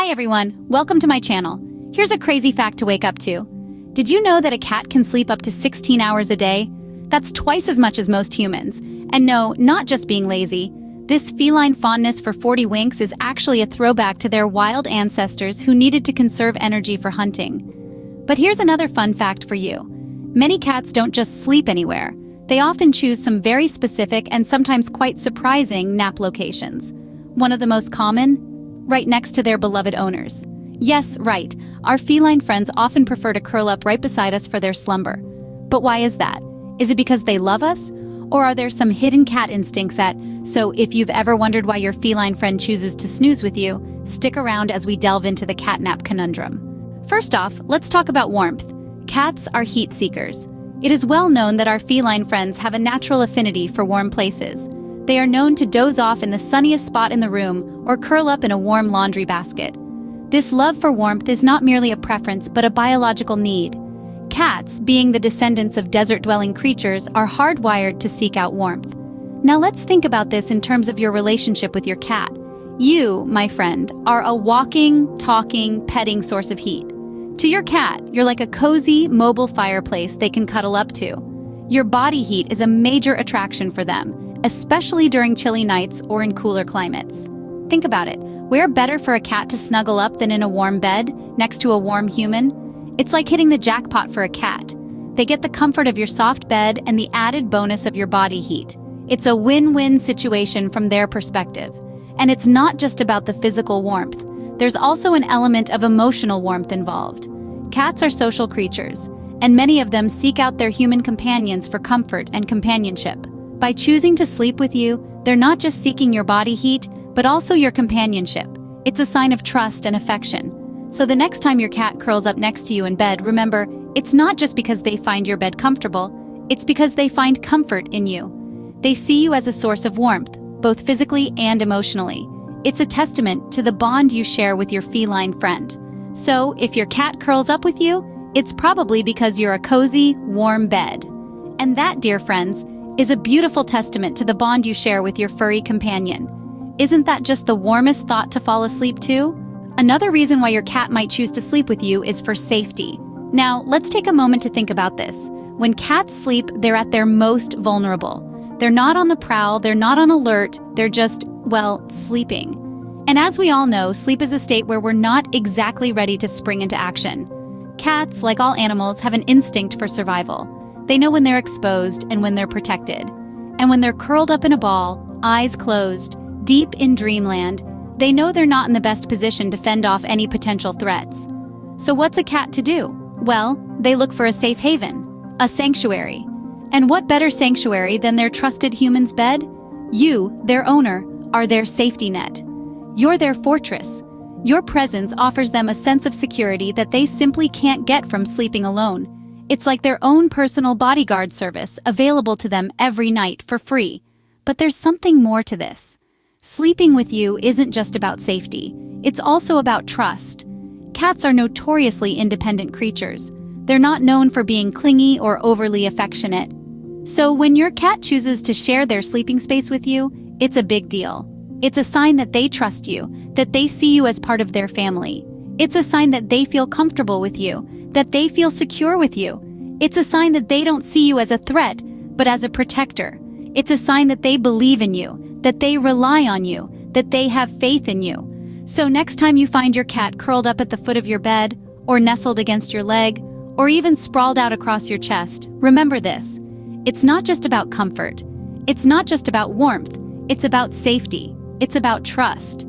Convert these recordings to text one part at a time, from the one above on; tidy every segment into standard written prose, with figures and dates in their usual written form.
Hi everyone, welcome to my channel. Here's a crazy fact to wake up to. Did you know that a cat can sleep up to 16 hours a day? That's twice as much as most humans. And no, not just being lazy. This feline fondness for 40 winks is actually a throwback to their wild ancestors who needed to conserve energy for hunting. But here's another fun fact for you. Many cats don't just sleep anywhere. They often choose some very specific and sometimes quite surprising nap locations. One of the most common? Right next to their beloved owners. Yes, right. Our feline friends often prefer to curl up right beside us for their slumber. But why is that? Is it because they love us? Or are there some hidden cat instincts so if you've ever wondered why your feline friend chooses to snooze with you, stick around as we delve into the catnap conundrum. First off, let's talk about warmth. Cats are heat seekers. It is well known that our feline friends have a natural affinity for warm places. They are known to doze off in the sunniest spot in the room or curl up in a warm laundry basket. This love for warmth is not merely a preference but a biological need. Cats, being the descendants of desert-dwelling creatures, are hardwired to seek out warmth. Now let's think about this in terms of your relationship with your cat. You, my friend, are a walking, talking, petting source of heat. To your cat, you're like a cozy, mobile fireplace they can cuddle up to. Your body heat is a major attraction for them, especially during chilly nights or in cooler climates. Think about it. Where better for a cat to snuggle up than in a warm bed, next to a warm human? It's like hitting the jackpot for a cat. They get the comfort of your soft bed and the added bonus of your body heat. It's a win-win situation from their perspective. And it's not just about the physical warmth. There's also an element of emotional warmth involved. Cats are social creatures, and many of them seek out their human companions for comfort and companionship. By choosing to sleep with you, they're not just seeking your body heat, but also your companionship. It's a sign of trust and affection. So the next time your cat curls up next to you in bed, remember, it's not just because they find your bed comfortable, it's because they find comfort in you. They see you as a source of warmth, both physically and emotionally. It's a testament to the bond you share with your feline friend. So if your cat curls up with you, it's probably because you're a cozy, warm bed. And that, dear friends, is a beautiful testament to the bond you share with your furry companion. Isn't that just the warmest thought to fall asleep to? Another reason why your cat might choose to sleep with you is for safety. Now, let's take a moment to think about this. When cats sleep, they're at their most vulnerable. They're not on the prowl, they're not on alert, they're just, well, sleeping. And as we all know, sleep is a state where we're not exactly ready to spring into action. Cats, like all animals, have an instinct for survival. They know when they're exposed and when they're protected. And when they're curled up in a ball, eyes closed, deep in dreamland, they know they're not in the best position to fend off any potential threats. So what's a cat to do? Well, they look for a safe haven, a sanctuary. And what better sanctuary than their trusted human's bed? You, their owner, are their safety net. You're their fortress. Your presence offers them a sense of security that they simply can't get from sleeping alone. It's like their own personal bodyguard service available to them every night for free. But there's something more to this. Sleeping with you isn't just about safety. It's also about trust. Cats are notoriously independent creatures. They're not known for being clingy or overly affectionate. So when your cat chooses to share their sleeping space with you, it's a big deal. It's a sign that they trust you, that they see you as part of their family. It's a sign that they feel comfortable with you, that they feel secure with you. It's a sign that they don't see you as a threat, but as a protector. It's a sign that they believe in you, that they rely on you, that they have faith in you. So next time you find your cat curled up at the foot of your bed, or nestled against your leg, or even sprawled out across your chest, remember this. It's not just about comfort. It's not just about warmth. It's about safety. It's about trust.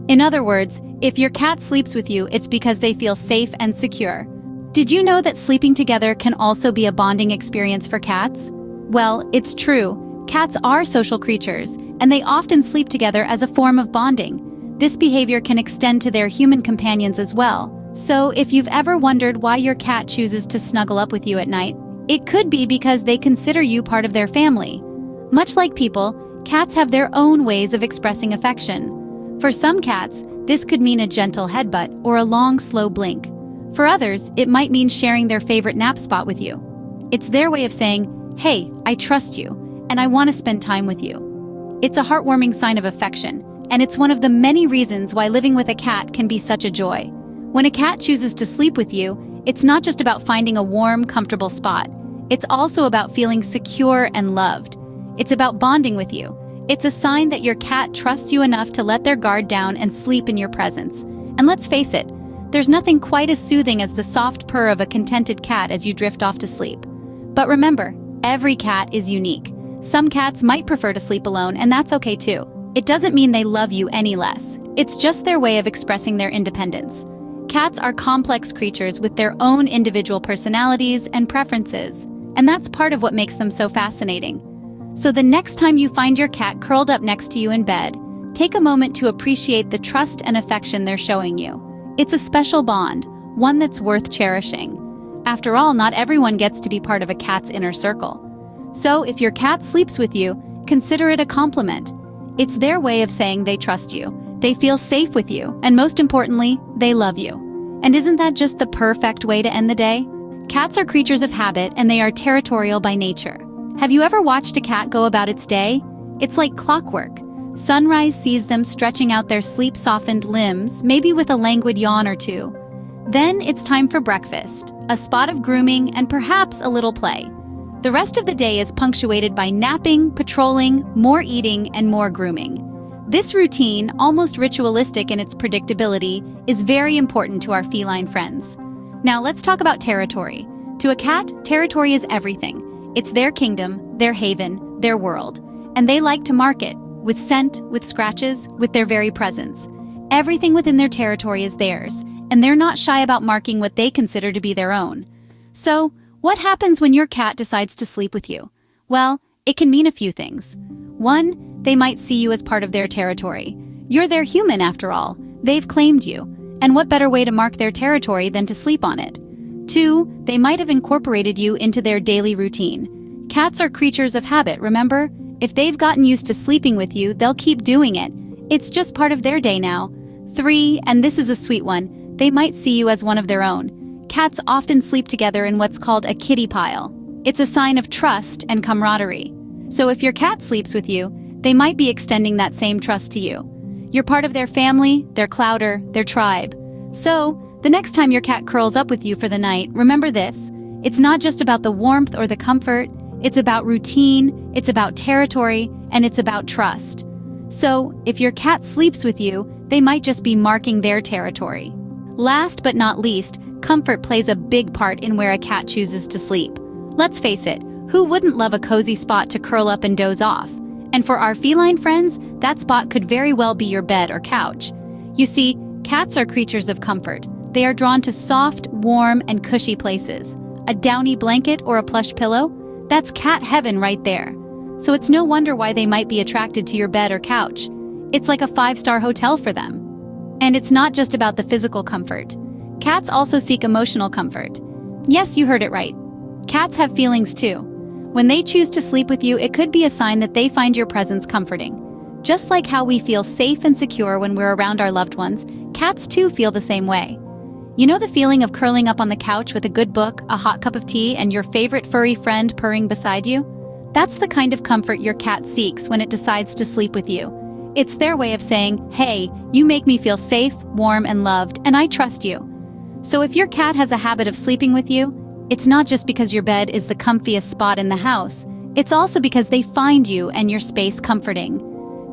In other words, if your cat sleeps with you, it's because they feel safe and secure. Did you know that sleeping together can also be a bonding experience for cats? Well, it's true. Cats are social creatures, and they often sleep together as a form of bonding. This behavior can extend to their human companions as well. So if you've ever wondered why your cat chooses to snuggle up with you at night, it could be because they consider you part of their family. Much like people, cats have their own ways of expressing affection. For some cats, this could mean a gentle headbutt or a long, slow blink. For others, it might mean sharing their favorite nap spot with you. It's their way of saying, "Hey, I trust you, and I want to spend time with you." It's a heartwarming sign of affection, And it's one of the many reasons why living with a cat can be such a joy. When a cat chooses to sleep with you, it's not just about finding a warm, comfortable spot. It's also about feeling secure and loved. It's about bonding with you. It's a sign that your cat trusts you enough to let their guard down and sleep in your presence. And let's face it, there's nothing quite as soothing as the soft purr of a contented cat as you drift off to sleep. But remember, every cat is unique. Some cats might prefer to sleep alone, and that's okay too. It doesn't mean they love you any less. It's just their way of expressing their independence. Cats are complex creatures with their own individual personalities and preferences, and that's part of what makes them so fascinating. So the next time you find your cat curled up next to you in bed, take a moment to appreciate the trust and affection they're showing you. It's a special bond, one that's worth cherishing. After all, not everyone gets to be part of a cat's inner circle. So if your cat sleeps with you, consider it a compliment. It's their way of saying they trust you, they feel safe with you, and most importantly, they love you. And isn't that just the perfect way to end the day? Cats are creatures of habit, and they are territorial by nature. Have you ever watched a cat go about its day? It's like clockwork. Sunrise sees them stretching out their sleep-softened limbs, maybe with a languid yawn or two. Then it's time for breakfast, a spot of grooming, and perhaps a little play. The rest of the day is punctuated by napping, patrolling, more eating, and more grooming. This routine, almost ritualistic in its predictability, is very important to our feline friends. Now let's talk about territory. To a cat, territory is everything. It's their kingdom, their haven, their world. And they like to mark it, with scent, with scratches, with their very presence. Everything within their territory is theirs, and they're not shy about marking what they consider to be their own. So, what happens when your cat decides to sleep with you? Well, it can mean a few things. One, they might see you as part of their territory. You're their human after all. They've claimed you. And what better way to mark their territory than to sleep on it? Two, they might have incorporated you into their daily routine. Cats are creatures of habit, remember? If they've gotten used to sleeping with you, they'll keep doing it. It's just part of their day now. Three, and this is a sweet one, they might see you as one of their own. Cats often sleep together in what's called a kitty pile. It's a sign of trust and camaraderie. So if your cat sleeps with you, they might be extending that same trust to you. You're part of their family, their clouder, their tribe. So, the next time your cat curls up with you for the night, remember this. It's not just about the warmth or the comfort, it's about routine, it's about territory, and it's about trust. So, if your cat sleeps with you, they might just be marking their territory. Last but not least, comfort plays a big part in where a cat chooses to sleep. Let's face it, who wouldn't love a cozy spot to curl up and doze off? And for our feline friends, that spot could very well be your bed or couch. You see, cats are creatures of comfort. They are drawn to soft, warm, and cushy places. A downy blanket or a plush pillow? That's cat heaven right there. So it's no wonder why they might be attracted to your bed or couch. It's like a 5-star hotel for them. And it's not just about the physical comfort. Cats also seek emotional comfort. Yes, you heard it right. Cats have feelings too. When they choose to sleep with you, it could be a sign that they find your presence comforting. Just like how we feel safe and secure when we're around our loved ones, cats too feel the same way. You know the feeling of curling up on the couch with a good book, a hot cup of tea, and your favorite furry friend purring beside you? That's the kind of comfort your cat seeks when it decides to sleep with you. It's their way of saying, hey, you make me feel safe, warm, and loved, and I trust you. So if your cat has a habit of sleeping with you, it's not just because your bed is the comfiest spot in the house. It's also because they find you and your space comforting.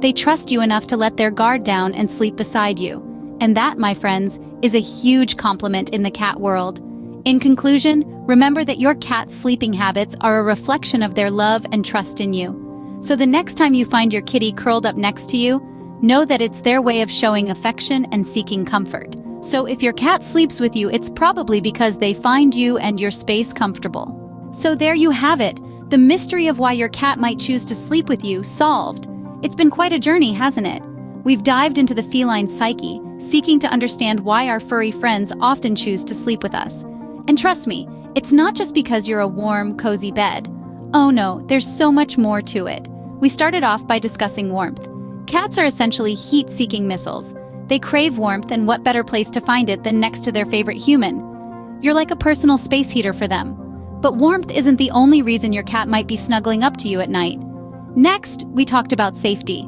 They trust you enough to let their guard down and sleep beside you. And that, my friends, is a huge compliment in the cat world. In conclusion, remember that your cat's sleeping habits are a reflection of their love and trust in you. So the next time you find your kitty curled up next to you, know that it's their way of showing affection and seeking comfort. So if your cat sleeps with you, it's probably because they find you and your space comfortable. So there you have it, the mystery of why your cat might choose to sleep with you solved. It's been quite a journey, hasn't it? We've dived into the feline psyche, seeking to understand why our furry friends often choose to sleep with us. And trust me, it's not just because you're a warm, cozy bed. Oh no, there's so much more to it. We started off by discussing warmth. Cats are essentially heat-seeking missiles. They crave warmth, and what better place to find it than next to their favorite human? You're like a personal space heater for them. But warmth isn't the only reason your cat might be snuggling up to you at night. Next, we talked about safety.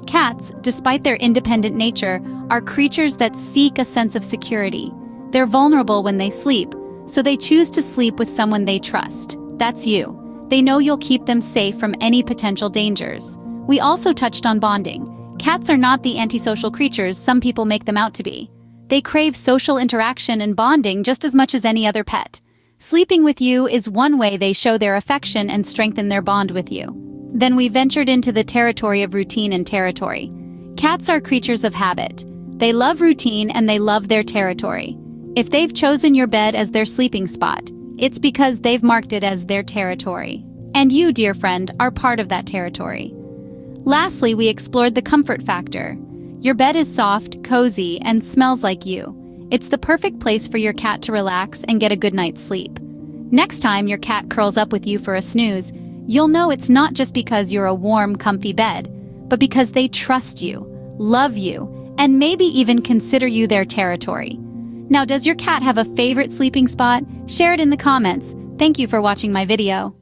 Cats, despite their independent nature, are creatures that seek a sense of security. They're vulnerable when they sleep, so they choose to sleep with someone they trust. That's you. They know you'll keep them safe from any potential dangers. We also touched on bonding. Cats are not the antisocial creatures some people make them out to be. They crave social interaction and bonding just as much as any other pet. Sleeping with you is one way they show their affection and strengthen their bond with you. Then we ventured into the territory of routine and territory. Cats are creatures of habit. They love routine and they love their territory. If they've chosen your bed as their sleeping spot, it's because they've marked it as their territory. And you, dear friend, are part of that territory. Lastly, we explored the comfort factor. Your bed is soft, cozy, and smells like you. It's the perfect place for your cat to relax and get a good night's sleep. Next time your cat curls up with you for a snooze, you'll know it's not just because you're a warm, comfy bed, but because they trust you, love you, and maybe even consider you their territory. Now, does your cat have a favorite sleeping spot? Share it in the comments. Thank you for watching my video.